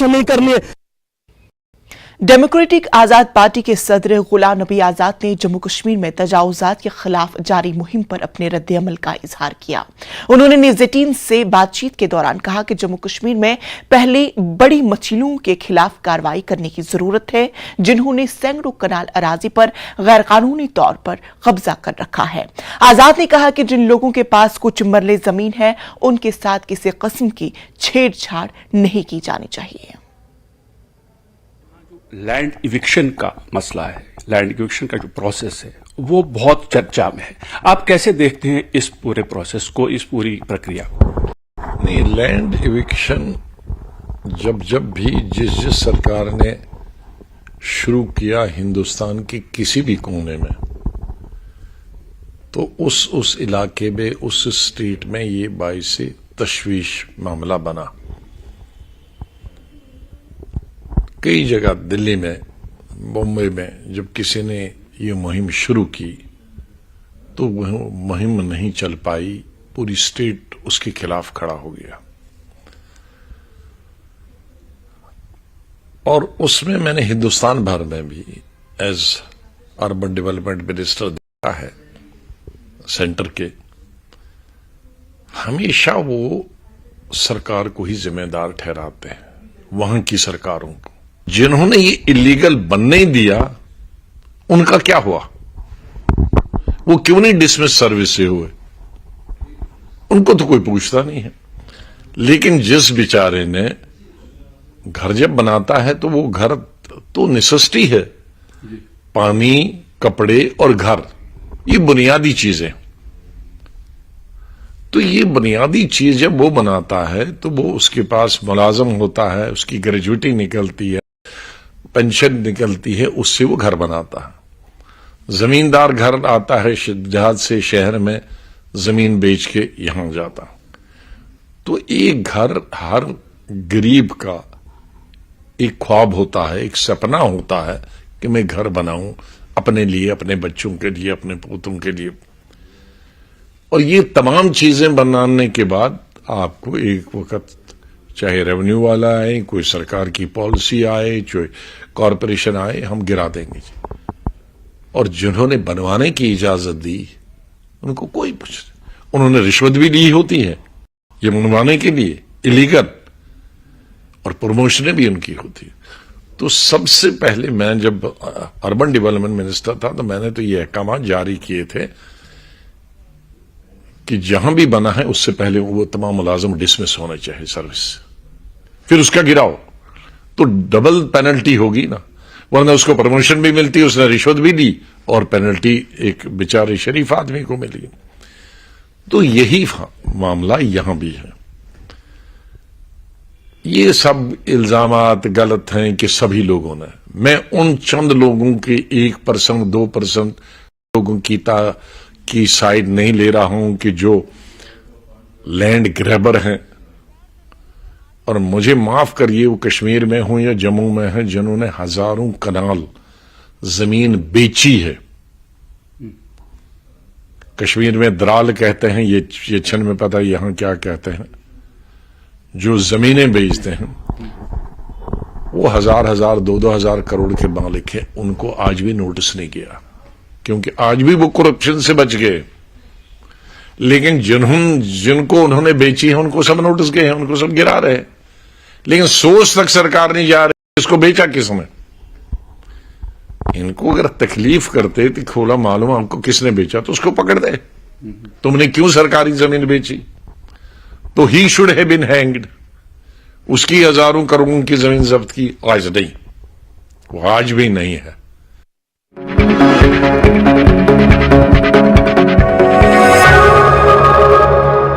नहीं करनी है। डेमोक्रेटिक आजाद पार्टी के सदर गुलाम नबी आजाद ने जम्मू कश्मीर में तजावुजात के खिलाफ जारी मुहिम पर अपने रद्द-ए-अमल का इजहार किया। उन्होंने न्यूज़18 से बातचीत के दौरान कहा कि जम्मू कश्मीर में पहले बड़ी मछलियों के खिलाफ कार्रवाई करने की जरूरत है, जिन्होंने सैकड़ों कनाल अराजी पर गैर कानूनी तौर पर कब्जा कर रखा है। आजाद ने कहा कि जिन लोगों के पास कुछ मरले जमीन है, उनके साथ किसी किस्म की छेड़छाड़ नहीं की जानी चाहिए। लैंड इविक्शन का मसला है, लैंड इविक्शन का जो प्रोसेस है वो बहुत चर्चा में है। आप कैसे देखते हैं इस पूरे प्रोसेस को, इस पूरी प्रक्रिया को? नहीं, लैंड इविक्शन जब भी जिस सरकार ने शुरू किया हिंदुस्तान के किसी भी कोने में, तो उस इलाके में, उस स्टेट में ये बाइस तशवीश मामला बना। कई जगह दिल्ली में, बम्बई में जब किसी ने ये मुहिम शुरू की तो वह मुहिम नहीं चल पाई, पूरी स्टेट उसके खिलाफ खड़ा हो गया। और उसमें मैंने हिंदुस्तान भर में भी एज अर्बन डेवलपमेंट मिनिस्टर देखा है सेंटर के, हमेशा वो सरकार को ही जिम्मेदार ठहराते हैं, वहां की सरकारों को। जिन्होंने ये इलीगल बनने दिया उनका क्या हुआ? वो क्यों नहीं डिसमिस सर्विस से हुए? उनको तो कोई पूछता नहीं है। लेकिन जिस बेचारे ने घर जब बनाता है तो वो घर तो नेसेसिटी है, पानी, कपड़े और घर, ये बुनियादी चीजें। तो ये बुनियादी चीज जब वो बनाता है तो वो उसके पास मुलाजम होता है, उसकी ग्रेजुएटी निकलती है, पेंशन निकलती है, उससे वो घर बनाता है। जमींदार घर आता है जहाज से शहर में, जमीन बेच के यहां जाता। तो एक घर हर गरीब का एक ख्वाब होता है, एक सपना होता है कि मैं घर बनाऊं अपने लिए, अपने बच्चों के लिए, अपने पोतों के लिए। और ये तमाम चीजें बनाने के बाद आपको एक वक्त चाहे रेवेन्यू वाला आए, कोई सरकार की पॉलिसी आए, चाहे कॉरपोरेशन आए, हम गिरा देंगे। और जिन्होंने बनवाने की इजाजत दी उनको कोई पूछ, उन्होंने रिश्वत भी ली होती है ये बनवाने के लिए इलीगल, और प्रमोशनें भी उनकी होती है। तो सबसे पहले मैं जब अर्बन डेवलपमेंट मिनिस्टर था तो मैंने तो ये अहकाम जारी किए थे कि जहां भी बना है उससे पहले वो तमाम मुलाजिम डिसमिस होने चाहिए सर्विस, फिर उसका गिराओ, तो डबल पेनल्टी होगी ना, वरना उसको प्रमोशन भी मिलती है, उसने रिश्वत भी दी और पेनल्टी एक बेचारे शरीफ आदमी को मिली। तो यही मामला यहां भी है। ये सब इल्जामात गलत हैं कि सभी लोगों ने, मैं उन चंद लोगों के 1%, 2% लोगों की साइड नहीं ले रहा हूं कि जो लैंड ग्रैबर हैं। और मुझे माफ करिए, वो कश्मीर में हो या जम्मू में है, जिन्होंने हजारों कनाल जमीन बेची है। कश्मीर में दराल कहते हैं, ये छन में पता है यहां क्या कहते हैं। जो जमीनें बेचते हैं वो हजार 2,000 करोड़ के मालिक हैं, उनको आज भी नोटिस नहीं किया, क्योंकि आज भी वो करप्शन से बच गए। लेकिन जिनको उन्होंने बेची है उनको सब नोटिस गए हैं, उनको सब गिरा रहे हैं। लेकिन सोच तक सरकार नहीं जा रही इसको बेचा किसने। इनको अगर तकलीफ करते तो खोला मालूम हमको किसने बेचा तो उसको पकड़ दे। तुमने क्यों सरकारी जमीन बेची? तो ही शुड हैव बीन हैंग्ड। उसकी हजारों करोड़ों की जमीन जब्त की, आज नहीं, वो आज भी नहीं है।